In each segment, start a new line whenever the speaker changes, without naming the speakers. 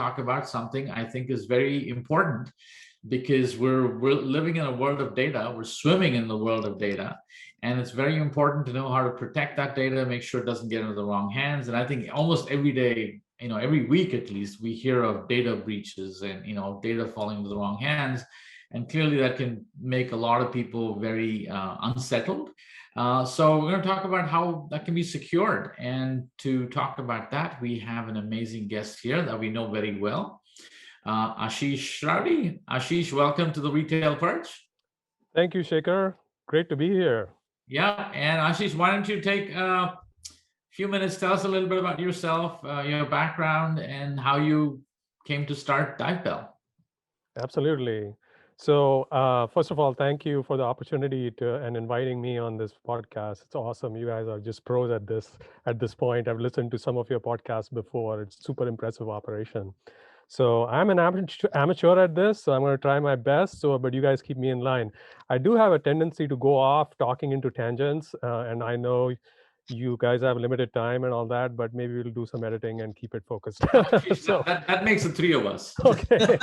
talk about something I think is very important because we're living in a world of data. We're swimming in the world of data, and it's very important to know how to protect that data, make sure it doesn't get into the wrong hands. And I think almost every day, every week at least, we hear of data breaches and data falling into the wrong hands, and clearly that can make a lot of people very unsettled. So we're going to talk about how that can be secured. And to talk about that, we have an amazing guest here that we know very well, Ashish Shrowty. Ashish, welcome to the Retail Perch.
Thank you, Shaker. Great to be here.
Yeah, and Ashish, why don't you take a few minutes, tell us a little bit about yourself, your background, and how you came to start Divebell.
Absolutely. So, first of all, thank you for the opportunity and inviting me on this podcast. It's awesome. You guys are just pros at this point. I've listened to some of your podcasts before. It's super impressive operation. So I'm an amateur at this, so I'm going to try my best. But you guys keep me in line. I do have a tendency to go off talking into tangents, and I know you guys have limited time and all that, but maybe we'll do some editing and keep it focused.
So that makes the three of us.
Okay.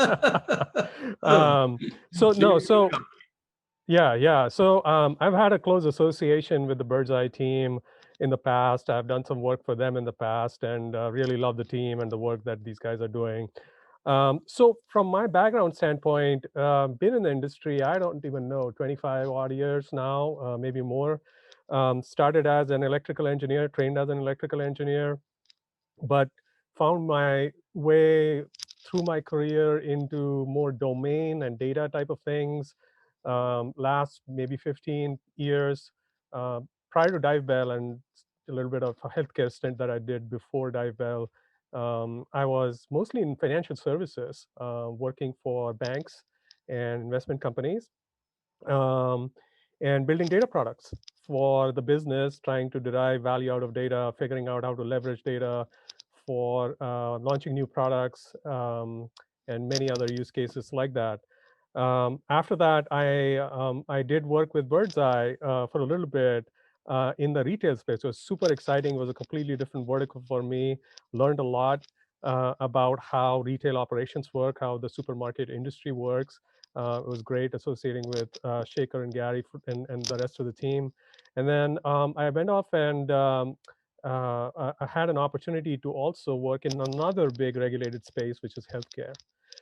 Yeah. So I've had a close association with the Bird's Eye team in the past. I've done some work for them in the past, and really love the team and the work that these guys are doing. So from my background standpoint, been in the industry, I don't even know, 25 odd years now, maybe more. Started as an electrical engineer, trained as an electrical engineer, but found my way through my career into more domain and data type of things. Last maybe 15 years, prior to Divebell and a little bit of a healthcare stint that I did before Divebell, I was mostly in financial services, working for banks and investment companies, um, and building data products for the business, trying to derive value out of data, figuring out how to leverage data for launching new products, and many other use cases like that. After that, I did work with Bird's Eye for a little bit in the retail space. It was super exciting. It was a completely different vertical for me. Learned a lot about how retail operations work, how the supermarket industry works. It was great associating with Shaker and Gary and the rest of the team. And then I went off and I had an opportunity to also work in another big regulated space, which is healthcare.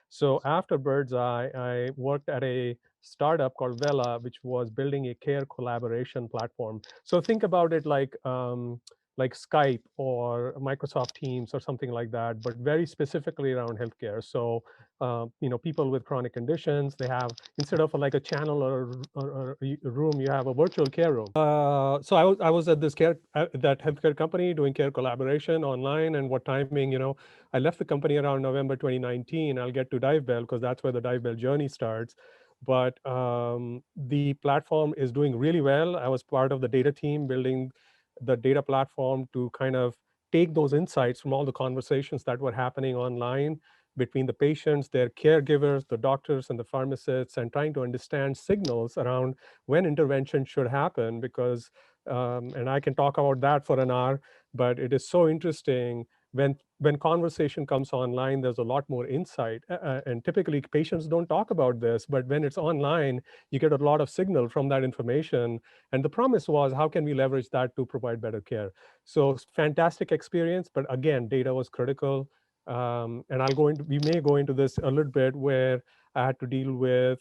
So after Bird's Eye, I worked at a startup called Vela, which was building a care collaboration platform. So think about it like Skype or Microsoft Teams or something like that, but very specifically around healthcare. So people with chronic conditions, they have, instead of like a channel or a room, you have a virtual care room. So I was at this that healthcare company doing care collaboration online, and what timing, I left the company around November 2019. I'll get to Divebell because that's where the Divebell journey starts. But the platform is doing really well. I was part of the data team building the data platform to kind of take those insights from all the conversations that were happening online between the patients, their caregivers, the doctors, and the pharmacists, and trying to understand signals around when intervention should happen. Because, and I can talk about that for an hour, but it is so interesting when conversation comes online, there's a lot more insight. And typically patients don't talk about this, but when it's online, you get a lot of signal from that information. And the promise was, how can we leverage that to provide better care? So fantastic experience, but again, data was critical. And we may go into this a little bit, where I had to deal with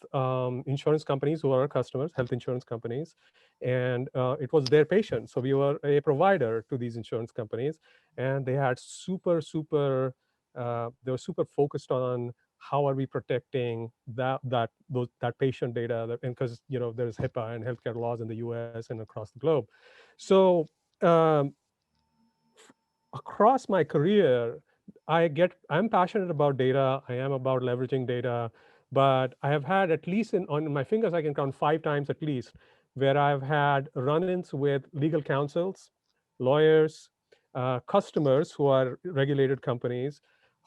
insurance companies who are our customers, health insurance companies, and it was their patients. So we were a provider to these insurance companies, and they had they were super focused on how are we protecting that patient data, and because there's HIPAA and healthcare laws in the U.S. and across the globe. So um, across my career, I'm passionate about data. I am about leveraging data, but I have had at least on my fingers, I can count 5 times at least, where I've had run-ins with legal counsels, lawyers, customers who are regulated companies,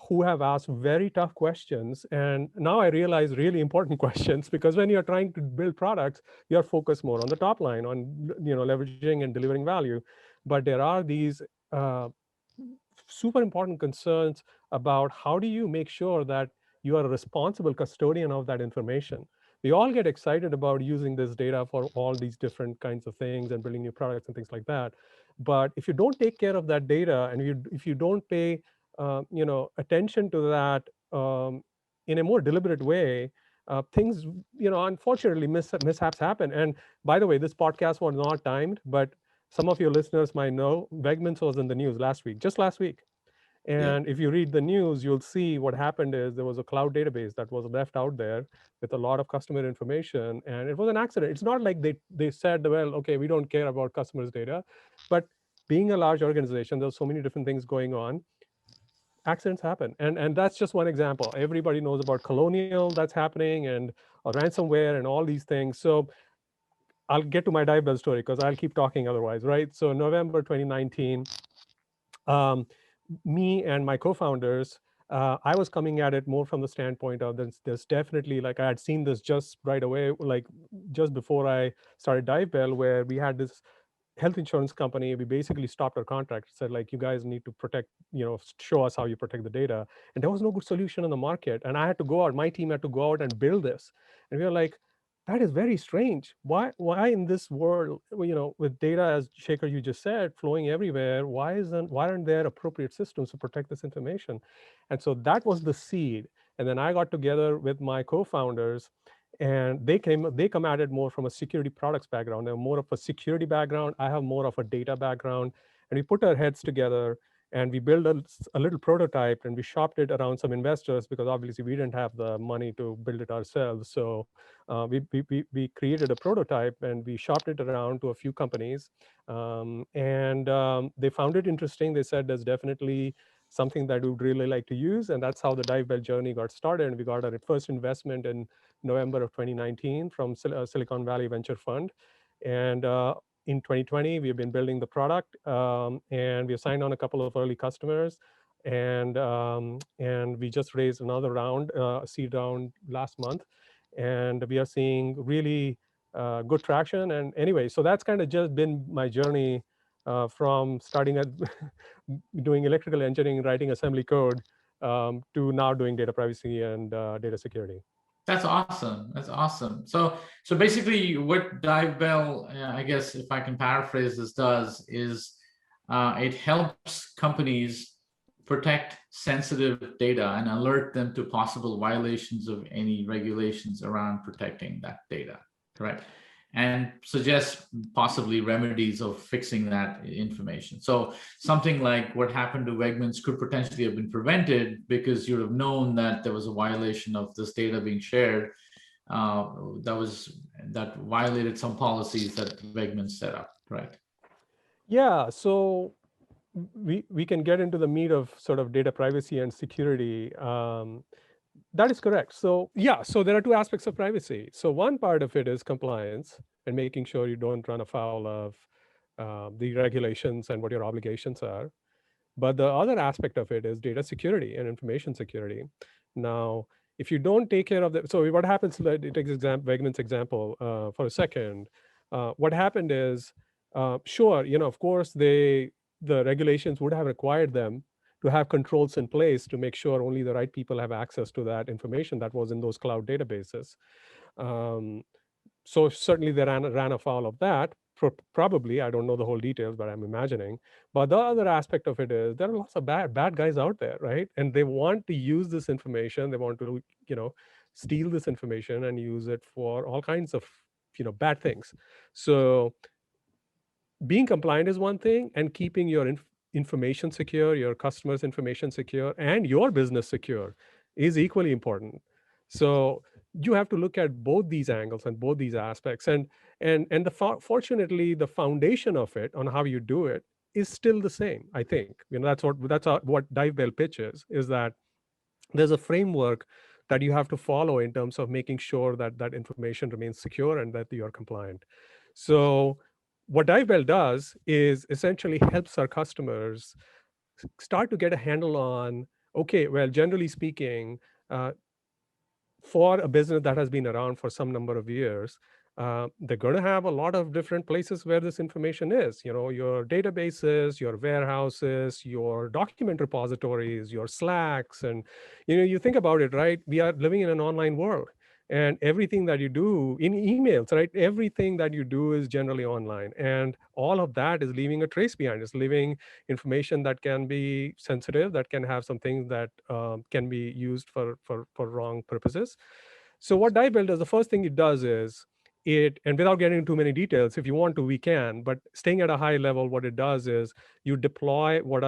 who have asked very tough questions. And now I realize really important questions, because when you're trying to build products, you're focused more on the top line, on leveraging and delivering value. But there are these super important concerns about how do you make sure that you are a responsible custodian of that information. We all get excited about using this data for all these different kinds of things and building new products and things like that. But if you don't take care of that data, and if you don't pay attention to that in a more deliberate way, things, unfortunately, mishaps happen. And by the way, this podcast was not timed, but some of your listeners might know Wegmans was in the news last week, just last week.
Yeah.
And if you read the news, you'll see what happened is there was a cloud database that was left out there with a lot of customer information, and it was an accident. It's not like they said, well, okay, we don't care about customers' data, but being a large organization, there's so many different things going on. Accidents happen, and that's just one example. Everybody knows about Colonial that's happening, and ransomware and all these things. So I'll get to my Divebell story because I'll keep talking otherwise, right? So November 2019, um, me and my co-founders, I was coming at it more from the standpoint of there's definitely, like, I had seen this just right away, like just before I started Divebell, where we had this health insurance company. We basically stopped our contract, said, like, you guys need to protect, show us how you protect the data. And there was no good solution in the market. And I had to go out, my team had to go out and build this. And we were like, that is very strange. Why in this world, with data, as Shekhar, you just said, flowing everywhere, why aren't there appropriate systems to protect this information? And so that was the seed. And then I got together with my co-founders, and they come at it more from a security products background. They're more of a security background. I have more of a data background. And we put our heads together and we built a little prototype, and we shopped it around some investors because obviously we didn't have the money to build it ourselves. So we created a prototype and we shopped it around to a few companies. And they found it interesting. They said there's definitely something that we would really like to use. And that's how the Divebell journey got started. And we got our first investment in November of 2019 from Silicon Valley Venture Fund. And in 2020, we've been building the product, and we have signed on a couple of early customers. And we just raised another round, a seed round last month. And we are seeing really good traction. And anyway, so that's kind of just been my journey from starting at doing electrical engineering, writing assembly code, to now doing data privacy and data security.
That's awesome. That's awesome. So basically, what Divebell, I guess, if I can paraphrase this, does is it helps companies protect sensitive data and alert them to possible violations of any regulations around protecting that data. Correct? And suggest possibly remedies of fixing that information. So something like what happened to Wegmans could potentially have been prevented because you'd have known that there was a violation of this data being shared that violated some policies that Wegmans set up, right?
Yeah, so we can get into the meat of sort of data privacy and security. That is correct. So yeah, so there are two aspects of privacy. So one part of it is compliance and making sure you don't run afoul of the regulations and what your obligations are. But the other aspect of it is data security and information security. Now, if you don't take care of that, so what happens, let it takes Wegman's example for a second. What happened is, sure, of course, the regulations would have required them to have controls in place to make sure only the right people have access to that information that was in those cloud databases. Um, so certainly they ran afoul of that. Probably, I don't know the whole details, but I'm imagining. But the other aspect of it is there are lots of bad guys out there, right? And they want to use this information. They want to, steal this information and use it for all kinds of, bad things. So being compliant is one thing, and keeping your information secure, your customers' information secure, and your business secure is equally important. So you have to look at both these angles and both these aspects. And fortunately, the foundation of it on how you do it is still the same. I think what Divebell pitches is that there's a framework that you have to follow in terms of making sure that that information remains secure and that you are compliant. So what Divebell does is essentially helps our customers start to get a handle on, okay, well, generally speaking, for a business that has been around for some number of years, They're going to have a lot of different places where this information is, your databases, your warehouses, your document repositories, your Slacks. And, you think about it, right? We are living in an online world. And everything that you do in emails, right? Everything that you do is generally online. And all of that is leaving a trace behind. It's leaving information that can be sensitive, that can have some things that can be used for wrong purposes. So what Divebell does, the first thing it does is and without getting into too many details, if you want to, we can, but staying at a high level, what it does is you deploy what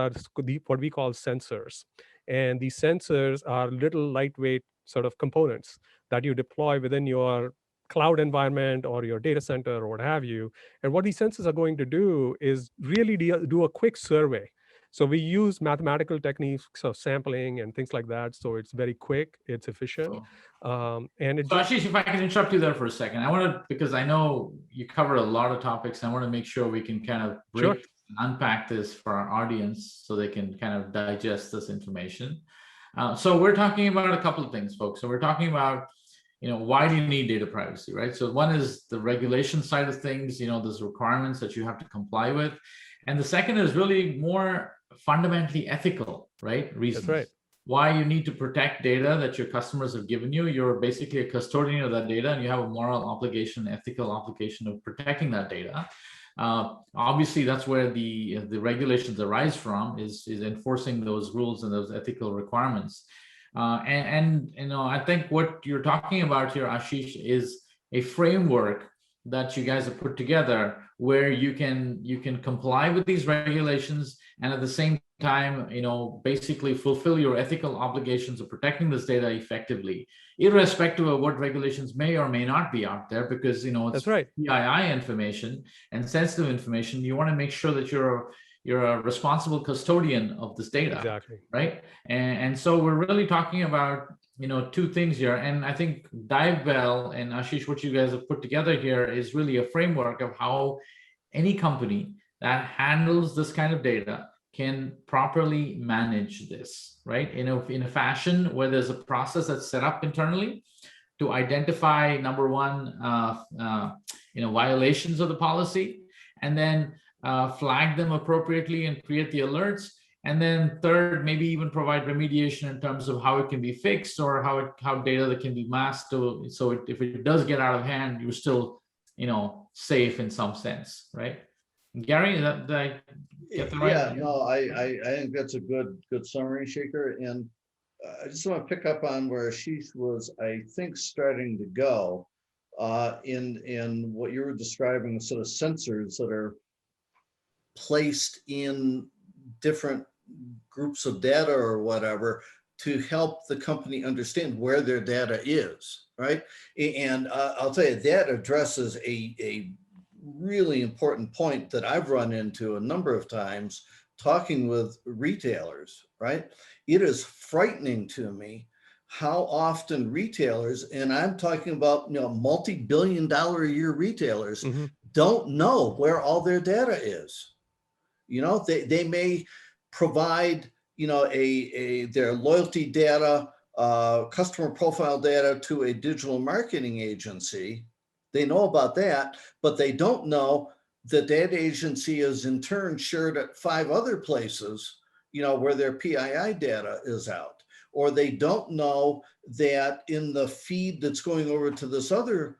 we call sensors. And these sensors are little lightweight sort of components that you deploy within your cloud environment or your data center or what have you. And what these sensors are going to do is really do a quick survey. So we use mathematical techniques of sampling and things like that. So it's very quick, it's efficient,
So,
and it
so
just
Ashish, if I can interrupt you there for a second, I want to, because I know you cover a lot of topics, I want to make sure we can kind of
sure.
break and unpack this for our audience so they can kind of digest this information. So we're talking about a couple of things, folks. So we're talking about, why do you need data privacy, right? So one is the regulation side of things, there's requirements that you have to comply with. And the second is really more fundamentally ethical, right? Reasons.
That's right.
Why you need to protect data that your customers have given you. You're basically a custodian of that data, and you have a moral obligation, ethical obligation of protecting that data. Obviously, that's where the regulations arise from, is enforcing those rules and those ethical requirements. And I think what you're talking about here, Ashish, is a framework that you guys have put together where you can comply with these regulations and at the same time, basically fulfill your ethical obligations of protecting this data effectively, irrespective of what regulations may or may not be out there, because it's
That's right.
PII information and sensitive information. You want to make sure that you're a responsible custodian of this data.
Exactly.
Right. And so we're really talking about two things here. And I think Divebell and Ashish, what you guys have put together here is really a framework of how any company that handles this kind of data can properly manage this, right? In a fashion where there's a process that's set up internally to identify, number one, violations of the policy, and then flag them appropriately and create the alerts. And then third, maybe even provide remediation in terms of how it can be fixed or how data that can be masked. So if it does get out of hand, you're still, safe in some sense, right? Gary, did I get the right?
Yeah, no, I think that's a good summary, Shaker. And I just want to pick up on where Ashish was, I think, starting to go in what you were describing, the sort of sensors that are placed in different groups of data or whatever to help the company understand where their data is, right? And I'll tell you, that addresses a really important point that I've run into a number of times talking with retailers, right? It is frightening to me how often retailers, and I'm talking about multi-billion-dollar a year retailers, don't know where all their data is. They may provide their loyalty data, customer profile data to a digital marketing agency. They know about that, but they don't know that agency is in turn shared at 5 other places, where their PII data is out. Or they don't know that in the feed that's going over to this other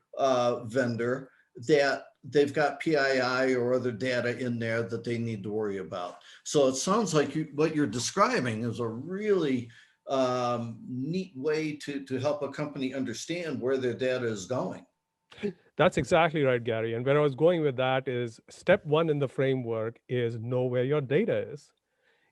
vendor, that they've got PII or other data in there that they need to worry about. So it sounds like what you're describing is a really neat way to help a company understand where their data is going.
That's exactly right, Gary. And where I was going with that is step 1 in the framework is know where your data is.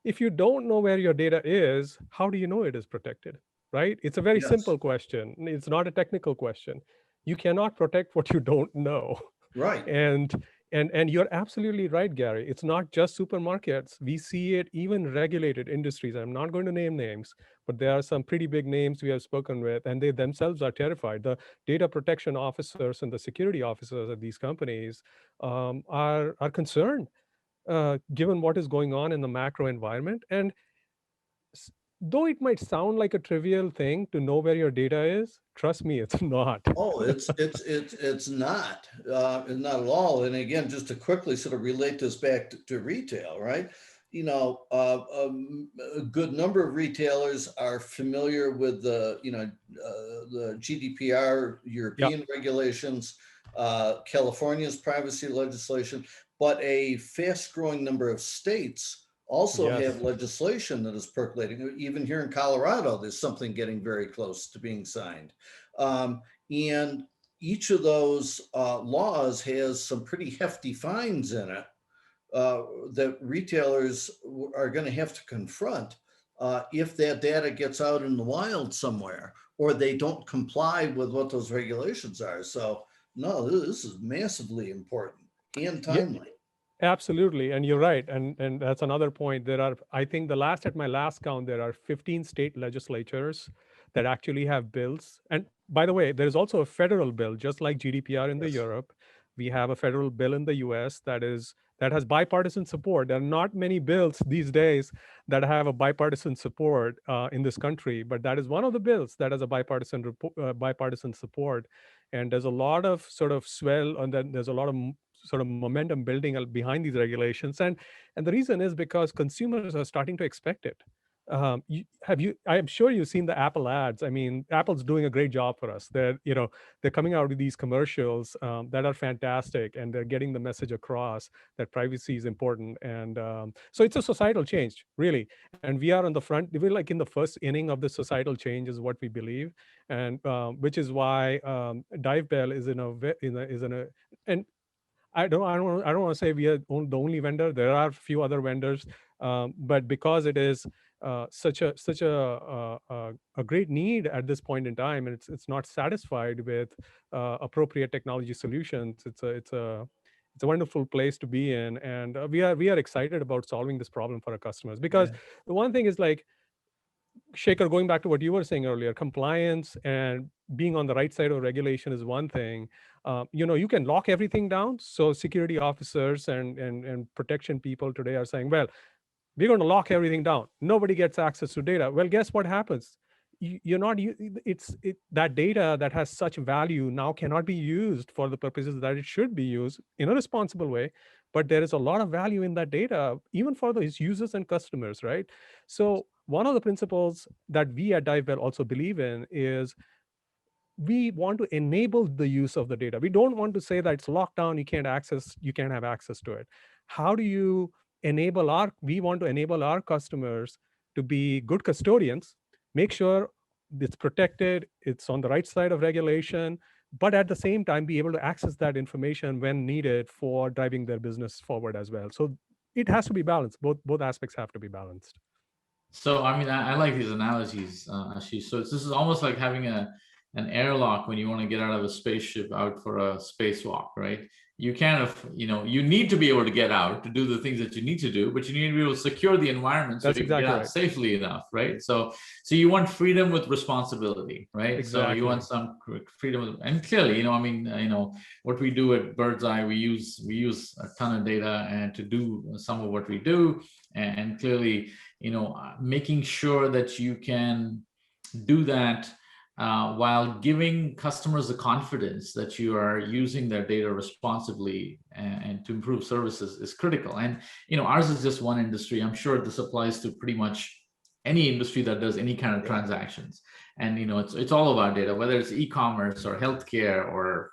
If you don't know where your data is, how do you know it is protected, right? It's a very simple question. It's not a technical question. You cannot protect what you don't know.
Right.
And you're absolutely right, Gary. It's not just supermarkets. We see it even regulated industries. I'm not going to name names, but there are some pretty big names we have spoken with, and they themselves are terrified. The data protection officers and the security officers at these companies are concerned, given what is going on in the macro environment. And though it might sound like a trivial thing to know where your data is, trust me, it's not.
Oh, it's not at all. And again, just to quickly sort of relate this back to retail, right? A good number of retailers are familiar with the GDPR European regulations, California's privacy legislation, but a fast-growing number of states also
Yes.
have legislation that is percolating. Even here in Colorado, there's something getting very close to being signed. And each of those laws has some pretty hefty fines in it that retailers are going to have to confront if that data gets out in the wild somewhere, or they don't comply with what those regulations are. So no, this is massively important and timely.
Absolutely, and you're right, and that's another point. There are, I think, at my last count, there are 15 state legislatures that actually have bills. And by the way, there is also a federal bill, just like GDPR in the
Yes.
Europe. We have a federal bill in the U.S. that has bipartisan support. There are not many bills these days that have a bipartisan support in this country, but that is one of the bills that has a bipartisan support. And there's a lot of sort of swell, and then there's a lot of sort of momentum building behind these regulations, and the reason is because consumers are starting to expect it. I'm sure you've seen the Apple ads. I mean, Apple's doing a great job for us. They're coming out with these commercials that are fantastic, and they're getting the message across that privacy is important. And so it's a societal change, really. And we are on the front. We're like in the first inning of the societal change, is what we believe, and which is why Divebell is and I don't want to say we are the only vendor. There are a few other vendors, but because it is such a great need at this point in time, and it's not satisfied with appropriate technology solutions. It's a wonderful place to be in, and we are excited about solving this problem for our customers. Because the one thing is, like, Shaker, going back to what you were saying earlier, compliance and being on the right side of regulation is one thing. You can lock everything down. So security officers and protection people today are saying, well, we're going to lock everything down. Nobody gets access to data. Well, guess what happens? That data that has such value now cannot be used for the purposes that it should be used in a responsible way. But there is a lot of value in that data, even for those users and customers, right? So one of the principles that we at Divebell also believe in is we want to enable the use of the data. We don't want to say that it's locked down, you can't have access to it. How do you we want to enable our customers to be good custodians, make sure it's protected, it's on the right side of regulation, but at the same time be able to access that information when needed for driving their business forward as well. So it has to be balanced. Both aspects have to be balanced.
So, I mean, I like these analogies, Ashish. So this is almost like having an airlock when you want to get out of a spaceship out for a spacewalk, right? You you need to be able to get out to do the things that you need to do, but you need to be able to secure the environment so
That's
you can
exactly
get out
right.
safely enough, right? So you want freedom with responsibility, right?
Exactly.
So you want some freedom, and clearly, what we do at Birdseye, we use a ton of data and to do some of what we do, and clearly, making sure that you can do that while giving customers the confidence that you are using their data responsibly and to improve services is critical. And ours is just one industry. I'm sure this applies to pretty much any industry that does any kind of transactions. And it's all about data, whether it's e-commerce or healthcare or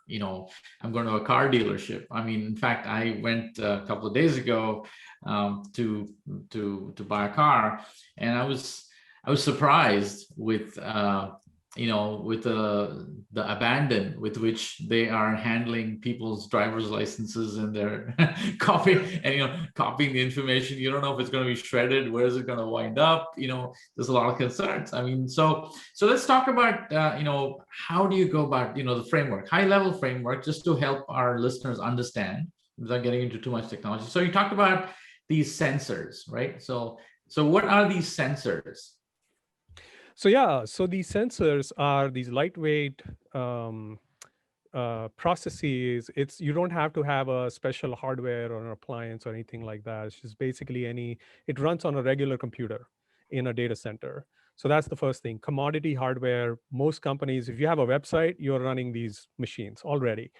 I'm going to a car dealership. I mean, in fact, I went a couple of days ago to buy a car, and I was surprised with with the abandon with which they are handling people's driver's licenses and their copying the information. You don't know if it's going to be shredded, where is it going to wind up. There's a lot of concerns. I mean, so let's talk about how do you go about the framework, high level framework, just to help our listeners understand without getting into too much technology. So you talked about these sensors, right? So what are these sensors?
So these sensors are these lightweight processes. You don't have to have a special hardware or an appliance or anything like that. It's just basically it runs on a regular computer in a data center. So that's the first thing. Commodity hardware, most companies, if you have a website, you're running these machines already.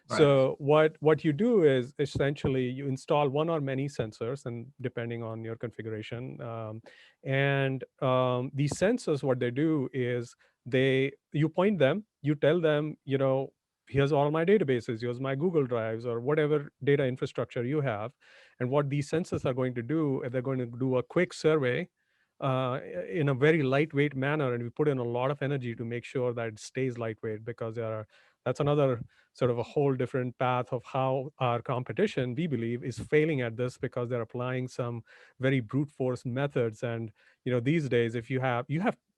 Right.
So what you do is essentially you install one or many sensors, and depending on your configuration, these sensors, what they do is you point them, you tell them, here's all my databases, here's my Google Drives or whatever data infrastructure you have, and what these sensors are going to do, they're going to do a quick survey uh, in a very lightweight manner, and we put in a lot of energy to make sure that it stays lightweight, because that's another sort of a whole different path of how our competition, we believe, is failing at this, because they're applying some very brute force methods. And these days, if you have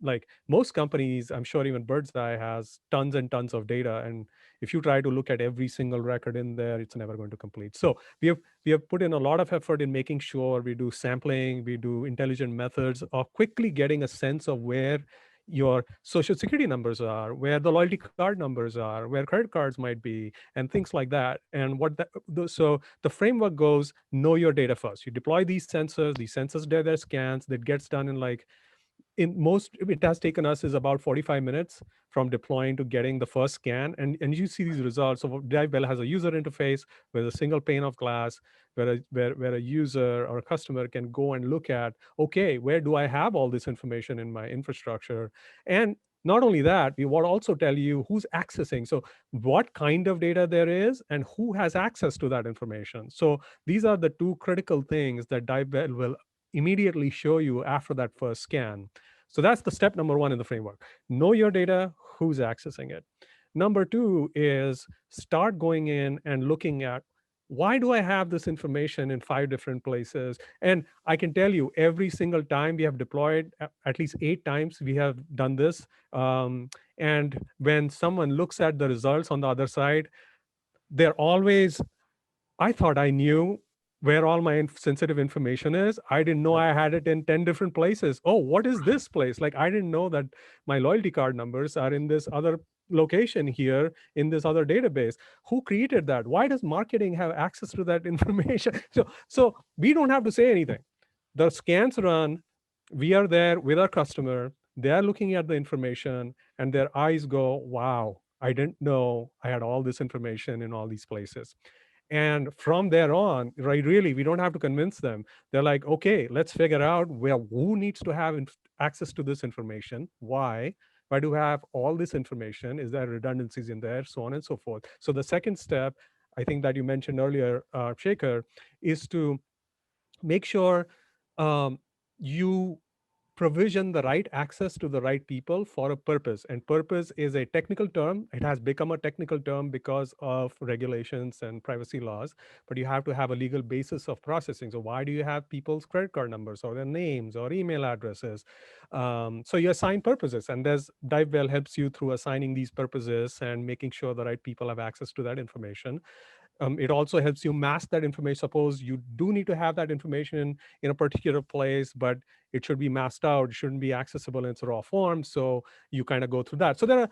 like most companies, I'm sure even Birdseye has tons and tons of data, and if you try to look at every single record in there, it's never going to complete. So we have put in a lot of effort in making sure we do sampling, we do intelligent methods of quickly getting a sense of where your social security numbers are, where the loyalty card numbers are, where credit cards might be, and things like that. And so the framework goes, know your data first. You deploy these sensors do their scans. That gets done in like, in most, it has taken us is about 45 minutes from deploying to getting the first scan, and you see these results. So Divebell has a user interface with a single pane of glass, where a user or a customer can go and look at, okay, where do I have all this information in my infrastructure? And not only that, we will also tell you who's accessing, so what kind of data there is and who has access to that information. So these are the two critical things that Divebell will immediately show you after that first scan. So that's the step number one in the framework. Know your data, who's accessing it. Number two is start going in and looking at, why do I have this information in 5 different places? And I can tell you, every single time we have deployed, at least 8 times we have done this. And when someone looks at the results on the other side, they're always, I thought I knew where all my sensitive information is. I didn't know I had it in 10 different places. Oh, what is this place? Like, I didn't know that my loyalty card numbers are in this other location here in this other database. Who created that? Why does marketing have access to that information? So we don't have to say anything. The scans run, we are there with our customer, they are looking at the information, and their eyes go, wow, I didn't know I had all this information in all these places. And from there on, right, really, we don't have to convince them. They're like, okay, let's figure out who needs to have access to this information. Why do we have all this information? Is there redundancies in there? So on and so forth. So the second step, I think that you mentioned earlier, Shekhar, is to make sure you provision the right access to the right people for a purpose. And purpose is a technical term. It has become a technical term because of regulations and privacy laws, but you have to have a legal basis of processing. So why do you have people's credit card numbers or their names or email addresses? So you assign purposes, and there's Divebell helps you through assigning these purposes and making sure the right people have access to that information. It also helps you mask that information. Suppose you do need to have that information in a particular place, but it should be masked out. It shouldn't be accessible in its raw form. So you kind of go through that. So there are,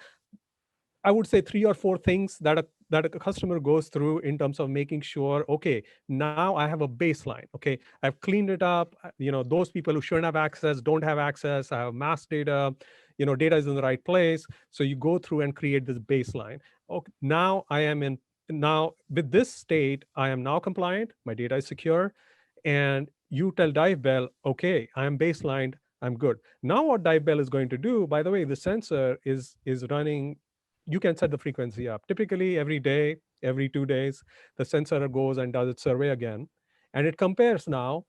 I would say, 3 or 4 things that a customer goes through in terms of making sure, okay, now I have a baseline. Okay, I've cleaned it up. Those people who shouldn't have access don't have access. I have masked data. Data is in the right place. So you go through and create this baseline. Okay, now with this state, I am now compliant. My data is secure, and you tell Divebell, okay, I'm baselined. I'm good. Now what Divebell is going to do, by the way, the sensor is running. You can set the frequency up. Typically every day, every 2 days, the sensor goes and does its survey again. And it compares now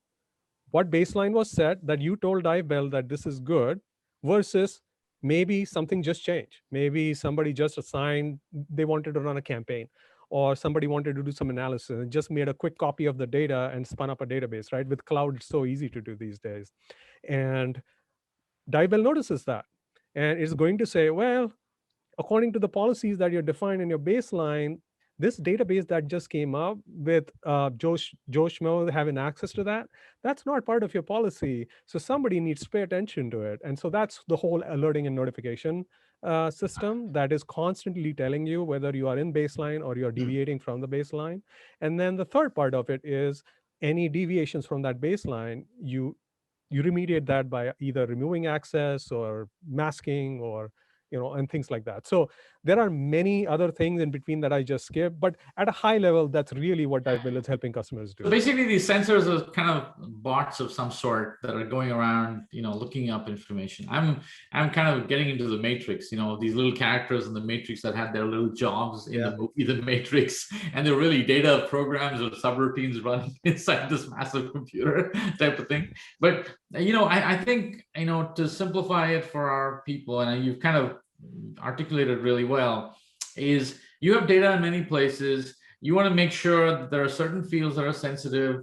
what baseline was set that you told Divebell that this is good versus maybe something just changed. Maybe somebody just assigned, they wanted to run a campaign, or somebody wanted to do some analysis and just made a quick copy of the data and spun up a database, right? With cloud, it's so easy to do these days. And Divebell notices that. And it's going to say, well, according to the policies that you're defined in your baseline, this database that just came up with Joe Schmo having access to that, that's not part of your policy. So somebody needs to pay attention to it. And so that's the whole alerting and notification system that is constantly telling you whether you are in baseline or you're deviating from the baseline. And then the third part of it is any deviations from that baseline, you you remediate that by either removing access or masking or, and things like that. So there are many other things in between that I just skipped, but at a high level, that's really what Divebell is helping customers do.
So basically, these sensors are kind of bots of some sort that are going around, looking up information. I'm kind of getting into the Matrix, these little characters in the Matrix that had their little jobs in the movie, The Matrix, and they're really data programs or subroutines running inside this massive computer type of thing. But I think to simplify it for our people, and you've kind of articulated really well, is you have data in many places. You want to make sure that there are certain fields that are sensitive,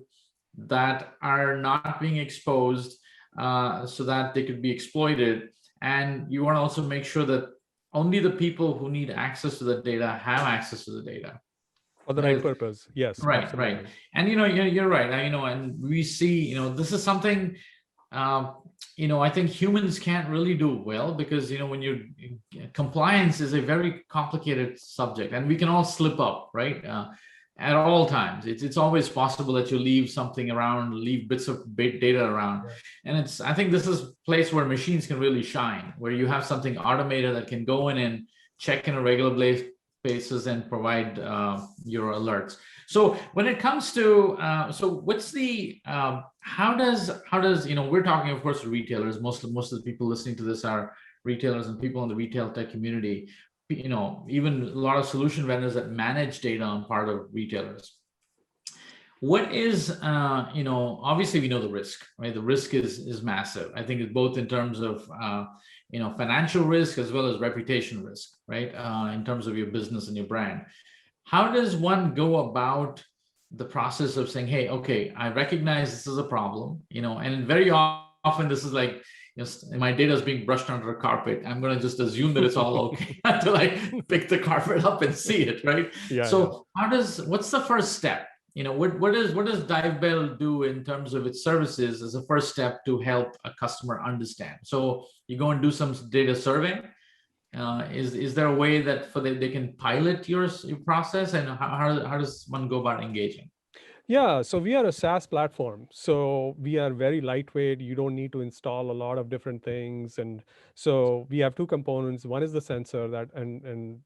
that are not being exposed, so that they could be exploited. And you want to also make sure that only the people who need access to the data have access to the data.
For the right purpose, yes.
Right,
absolutely.
right. And you're right. And we see, this is something I think humans can't really do well, because when compliance is a very complicated subject, and we can all slip up, right? At all times, it's always possible that you leave something around, leave bits of data around, and I think this is a place where machines can really shine, where you have something automated that can go in and check in a regular basis and provide your alerts. So when it comes to, what's the, how does, we're talking, of course, retailers. Most of the people listening to this are retailers and people in the retail tech community, even a lot of solution vendors that manage data on part of retailers. What is, obviously we know the risk, right? The risk is massive. I think it's both in terms of, financial risk as well as reputation risk, right? In terms of your business and your brand. How does one go about the process of saying, hey, okay, I recognize this is a problem, and very often this is like, my data is being brushed under a carpet. I'm going to just assume that it's all okay until I pick the carpet up and see it, right?
Yeah,
so what's the first step? What does Divebell do in terms of its services as a first step to help a customer understand? So you go and do some data survey. Is there a way that they can pilot your process, and how does one go about engaging?
Yeah, so we are a SaaS platform. So we are very lightweight. You don't need to install a lot of different things. And so we have two components. One is the sensor and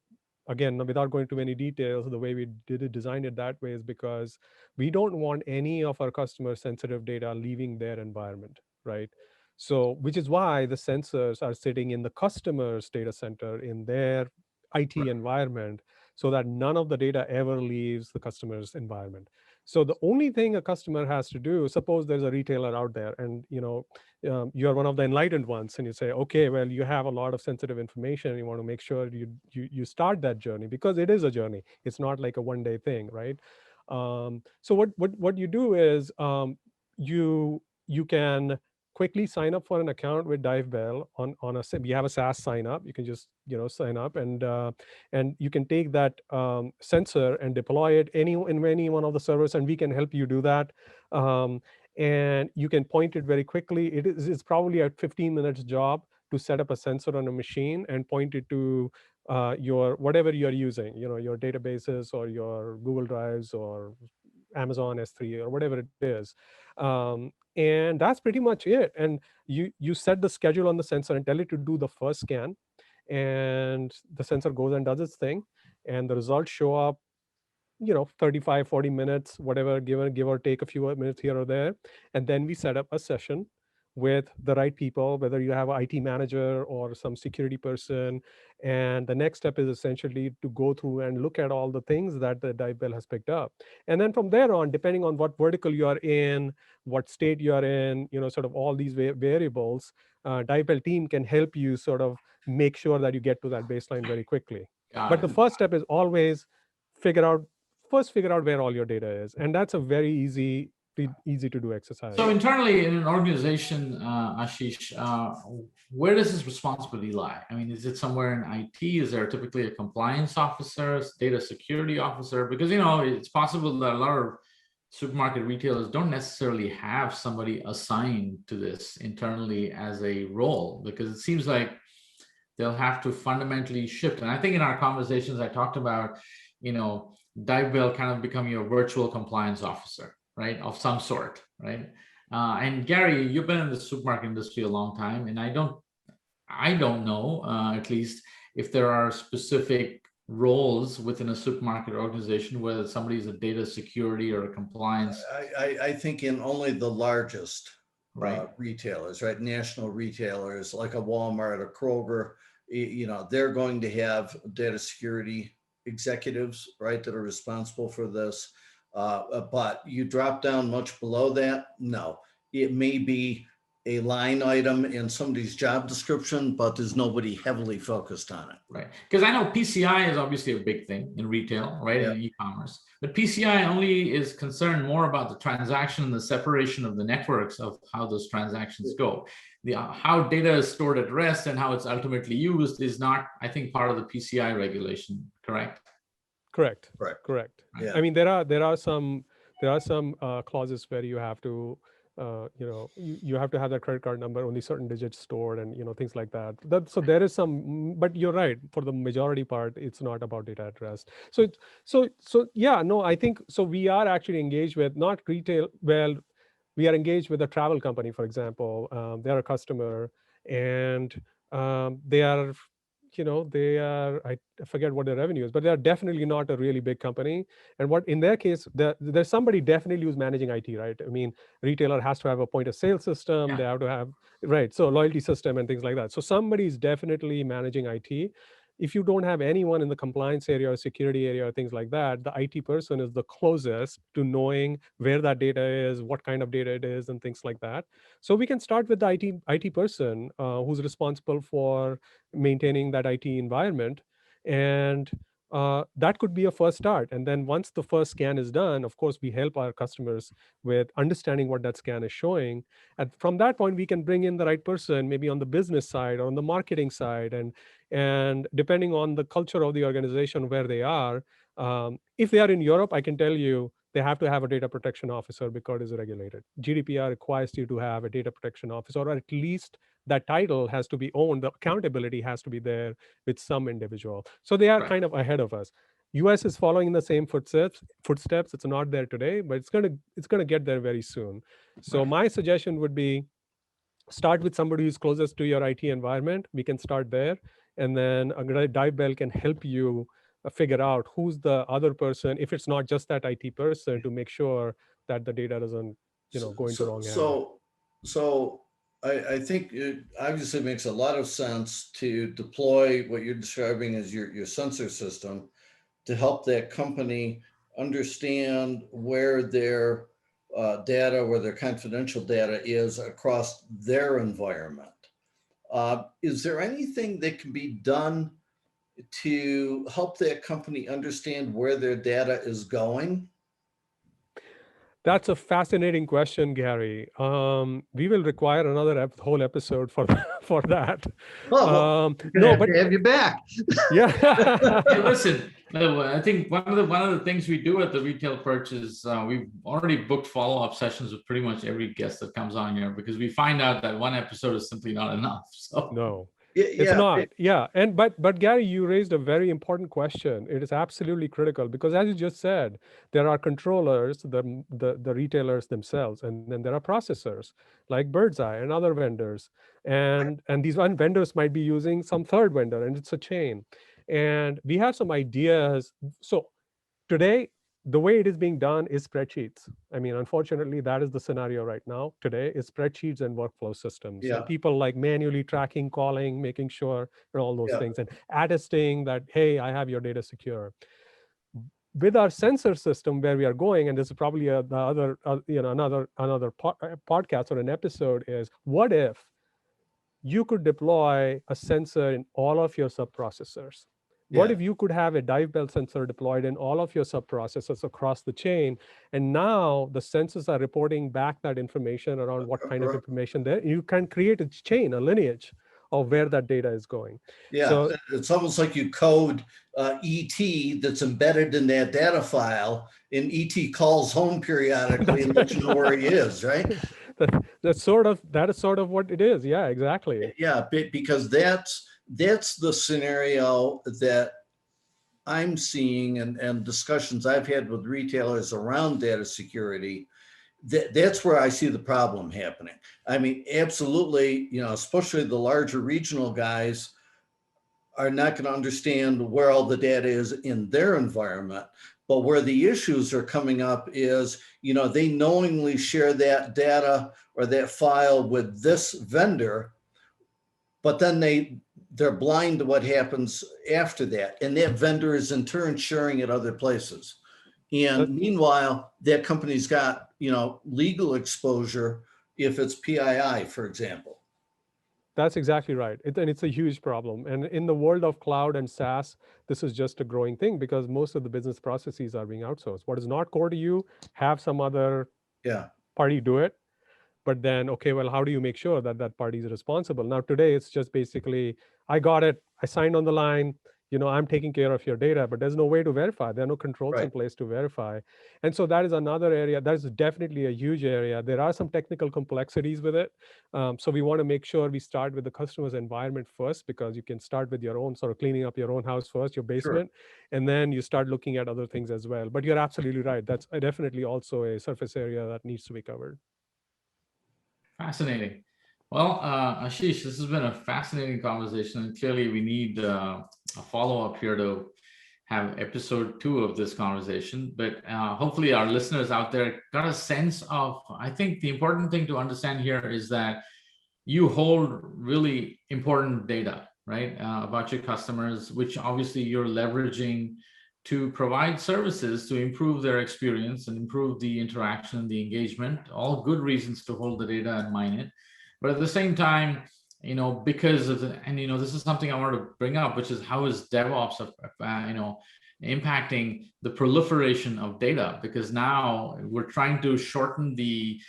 again, without going to many details, the way we designed it that way is because we don't want any of our customer sensitive data leaving their environment, right? So, which is why the sensors are sitting in the customer's data center in their IT environment, so that none of the data ever leaves the customer's environment. So the only thing a customer has to do, suppose there's a retailer out there and you're one of the enlightened ones, and you say, okay, well, you have a lot of sensitive information, and you want to make sure you start that journey, because it is a journey. It's not like a one-day thing, right? So what you do is you can quickly sign up for an account with Divebell we have a SaaS sign up. You can just sign up, and you can take that sensor and deploy it in any one of the servers, and we can help you do that. And you can point it very quickly. It's probably a 15 minutes job to set up a sensor on a machine and point it to your whatever you're using, your databases or your Google Drives or Amazon S3 or whatever it is. And that's pretty much it. And you set the schedule on the sensor and tell it to do the first scan, and the sensor goes and does its thing, and the results show up 35 40 minutes, whatever, give or take a few minutes here or there. And then we set up a session with the right people, whether you have an IT manager or some security person. And the next step is essentially to go through and look at all the things that the Divebell has picked up. And then from there on, depending on what vertical you are in, what state you are in, sort of all these variables, Divebell team can help you sort of make sure that you get to that baseline very quickly. But the first step is always figure out where all your data is. And that's a very easy to do exercise.
So internally in an organization, Ashish, where does this responsibility lie? I mean, is it somewhere in IT? Is there typically a compliance officer, data security officer? Because, it's possible that a lot of supermarket retailers don't necessarily have somebody assigned to this internally as a role, because it seems like they'll have to fundamentally shift. And I think in our conversations, I talked about, Divebell kind of becoming your virtual compliance officer, right, of some sort, right? And Gary, you've been in the supermarket industry a long time, and I don't know, at least, if there are specific roles within a supermarket organization, whether somebody's a data security or a compliance.
I think in only the largest
Right.
retailers, right? National retailers like a Walmart, a Kroger, they're going to have data security executives, right, that are responsible for this. But you drop down much below that, no. It may be a line item in somebody's job description, but there's nobody heavily focused on it.
Right. Because I know PCI is obviously a big thing in retail, right?
Yeah.
In e-commerce. But PCI only is concerned more about the transaction and the separation of the networks of how those transactions go. How data is stored at rest and how it's ultimately used is not, I think, part of the PCI regulation, correct?
Correct.
Right.
Correct.
Yeah.
I mean, there are some clauses where you have to you have to have that credit card number, only certain digits stored, and things like that. So there is some, but you're right. For the majority part, it's not about data at rest. So yeah, no, I think so. We are actually engaged with not retail. Well, we are engaged with a travel company, for example. They're a customer, and they are I forget what their revenue is, but they are definitely not a really big company. And what in their case, there's somebody definitely who's managing IT, right? I mean, retailer has to have a point of sale system.
Yeah.
They have to have, right, so loyalty system and things like that. So somebody is definitely managing IT. If you don't have anyone in the compliance area or security area or things like that, the IT person is the closest to knowing where that data is, what kind of data it is, and things like that. So we can start with the IT person who's responsible for maintaining that IT environment. And that could be a first start. And then once the first scan is done, of course, we help our customers with understanding what that scan is showing. And from that point, we can bring in the right person, maybe on the business side or on the marketing side. And depending on the culture of the organization where they are, if they are in Europe, I can tell you, they have to have a data protection officer because it's regulated. GDPR requires you to have a data protection officer, or at least that title has to be owned. The accountability has to be there with some individual. So they are kind of ahead of us. US is following in the same footsteps. It's not there today, but it's gonna get there very soon. So my suggestion would be, start with somebody who's closest to your IT environment. We can start there, and then Divebell can help you figure out who's the other person, if it's not just that IT person, to make sure that the data doesn't go into wrong hands.
So I think it obviously makes a lot of sense to deploy what you're describing as your sensor system to help that company understand where their data, where their confidential data is across their environment. Is there anything that can be done to help that company understand where their data is going?
That's a fascinating question, Gary. We will require another whole episode for that.
Oh, no, but have you back.
Yeah.
Hey, listen, I think one of the things we do at the Retail Perch is we've already booked follow-up sessions with pretty much every guest that comes on here, because we find out that one episode is simply not enough. So
no. It's not. Yeah. And but Gary, you raised a very important question. It is absolutely critical, because as you just said, there are controllers, the retailers themselves, and then there are processors like Birdseye and other vendors. And these one vendors might be using some third vendor, and it's a chain. And we have some ideas. So today, the way it is being done is spreadsheets. I mean, unfortunately, that is the scenario right now. Today is spreadsheets and workflow systems.
Yeah.
And people like manually tracking, calling, making sure, and all those things, and attesting that, hey, I have your data secure. With our sensor system, where we are going, and this is probably the other, another podcast or an episode, is what if you could deploy a sensor in all of your sub-processors? What if you could have a Divebell sensor deployed in all of your sub-processors across the chain? And now the sensors are reporting back that information around what kind of information there. You can create a chain, a lineage of where that data is going.
Yeah, so it's almost like you code ET that's embedded in that data file, and ET calls home periodically and lets you know where he is, right?
That is sort of what it is. Yeah, exactly.
Yeah, because that's the scenario that I'm seeing and discussions I've had with retailers around data security that's where I see the problem happening. I mean, absolutely, especially the larger regional guys are not going to understand where all the data is in their environment. But where the issues are coming up is, they knowingly share that data or that file with this vendor, but then they're blind to what happens after that. And that vendor is in turn sharing it other places. And meanwhile, that company's got, legal exposure if it's PII, for example.
That's exactly right. And it's a huge problem. And in the world of cloud and SaaS, this is just a growing thing because most of the business processes are being outsourced. What is not core to you, have some other party do it. But then, okay, well, how do you make sure that that party is responsible? Now, today, it's just basically, I got it, I signed on the line, I'm taking care of your data, but there's no way to verify. There are no controls in place to verify. And so that is another area. That is definitely a huge area. There are some technical complexities with it. So we want to make sure we start with the customer's environment first, because you can start with your own, sort of cleaning up your own house first, your basement, and then you start looking at other things as well. But you're absolutely right. That's definitely also a surface area that needs to be covered.
Fascinating. Well, Ashish, this has been a fascinating conversation, and clearly we need a follow-up here to have episode 2 of this conversation. But hopefully our listeners out there got a sense of, I think the important thing to understand here is that you hold really important data, right, about your customers, which obviously you're leveraging to provide services to improve their experience and improve the interaction, the engagement, all good reasons to hold the data and mine it. But at the same time, because of this is something I want to bring up, which is how is DevOps, impacting the proliferation of data, because now we're trying to shorten the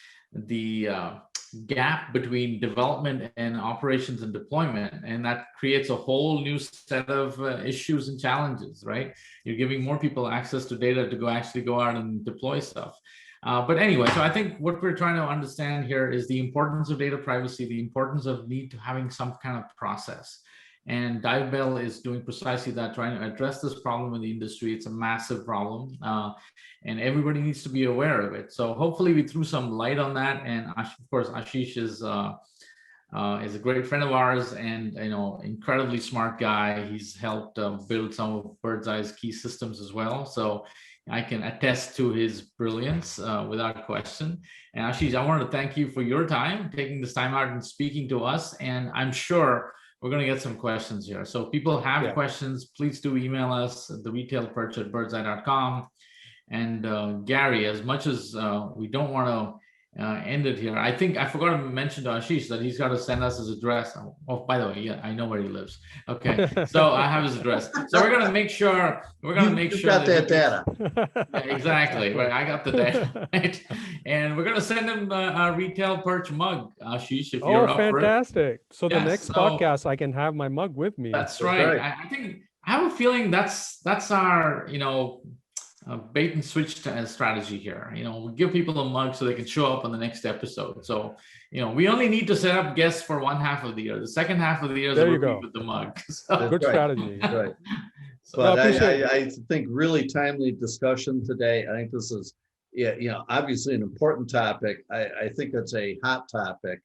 gap between development and operations and deployment, and that creates a whole new set of issues and challenges, right? You're giving more people access to data to go out and deploy stuff. But anyway, so I think what we're trying to understand here is the importance of data privacy, the importance of need to having some kind of process. And Divebell is doing precisely that, trying to address this problem in the industry. It's a massive problem, and everybody needs to be aware of it. So hopefully we threw some light on that. And of course, Ashish is a great friend of ours, and incredibly smart guy. He's helped build some of Birdseye's key systems as well. So I can attest to his brilliance without question. And Ashish, I want to thank you for your time, taking this time out and speaking to us. And I'm sure we're going to get some questions here. So if people have questions, please do email us at theretailperch@birdseye.com. And Gary, as much as we don't want to end it here, I think I forgot to mention to Ashish that he's got to send us his address. Oh, by the way, I know where he lives. Okay, so I have his address. So we're going to make sure. We're going to make sure
got that data.
Yeah, exactly. Right, I got the data. Right? And we're going to send him a Retail Perch mug, Ashish, if you're up for it.
Oh, fantastic! So the next podcast, I can have my mug with me.
That's right. I think I have a feeling that's our bait and switch strategy here. We give people a mug so they can show up on the next episode. So we only need to set up guests for one half of the year. The second half of the year is with the mug. So.
Good strategy.
Right. But I think really timely discussion today. I think this is obviously an important topic. I think it's a hot topic,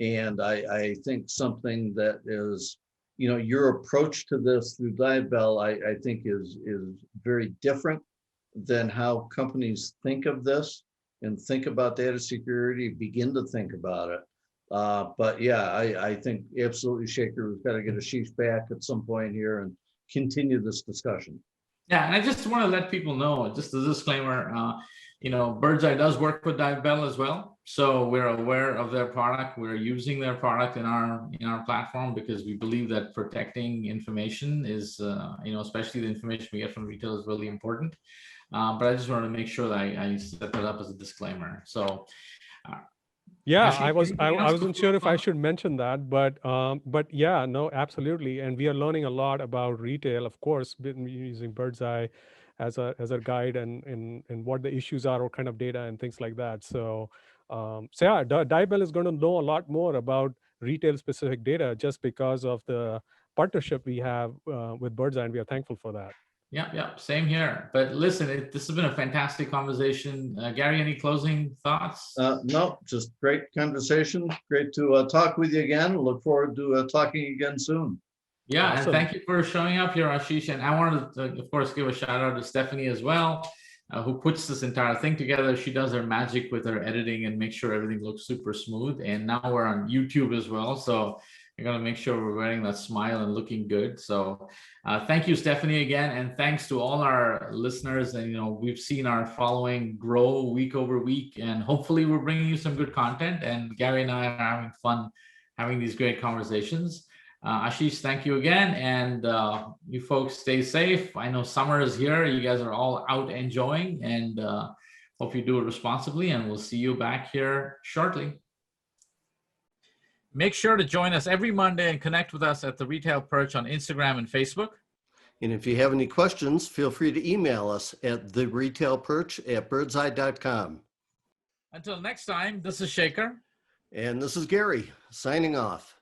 and I think something that is your approach to this through Divebell, I think is very different than how companies think of this and think about data security, begin to think about it. But yeah, I think absolutely, Shaker, we've got to get Ashish back at some point here and continue this discussion.
Yeah, and I just want to let people know, just a disclaimer, Birdseye does work with Divebell as well. So we're aware of their product. We're using their product in our platform because we believe that protecting information is, especially the information we get from retail, is really important. But I just wanted to make sure that I set that up as a disclaimer. So,
yeah, actually, I wasn't sure if I should mention that, but yeah, no, absolutely. And we are learning a lot about retail, of course, using Birdseye as a guide and what the issues are, what kind of data and things like that. So yeah, Divebell is going to know a lot more about retail specific data just because of the partnership we have with Birdseye, and we are thankful for that.
Yeah, same here. But listen, this has been a fantastic conversation. Gary, any closing thoughts?
No, just great conversation. Great to talk with you again. Look forward to talking again soon.
Yeah,
Awesome.
and thank you for showing up here, Ashish. And I wanted to, of course, give a shout out to Stephanie as well, who puts this entire thing together. She does her magic with her editing and make sure everything looks super smooth. And now we're on YouTube as well. So I got to make sure we're wearing that smile and looking good. So thank you, Stephanie, again. And thanks to all our listeners. And, we've seen our following grow week over week. And hopefully we're bringing you some good content. And Gary and I are having fun having these great conversations. Ashish, thank you again. And you folks stay safe. I know summer is here. You guys are all out enjoying, and hope you do it responsibly. And we'll see you back here shortly. Make sure to join us every Monday and connect with us at The Retail Perch on Instagram and Facebook.
And if you have any questions, feel free to email us at theretailperch@birdseye.com.
Until next time, this is Shaker.
And this is Gary signing off.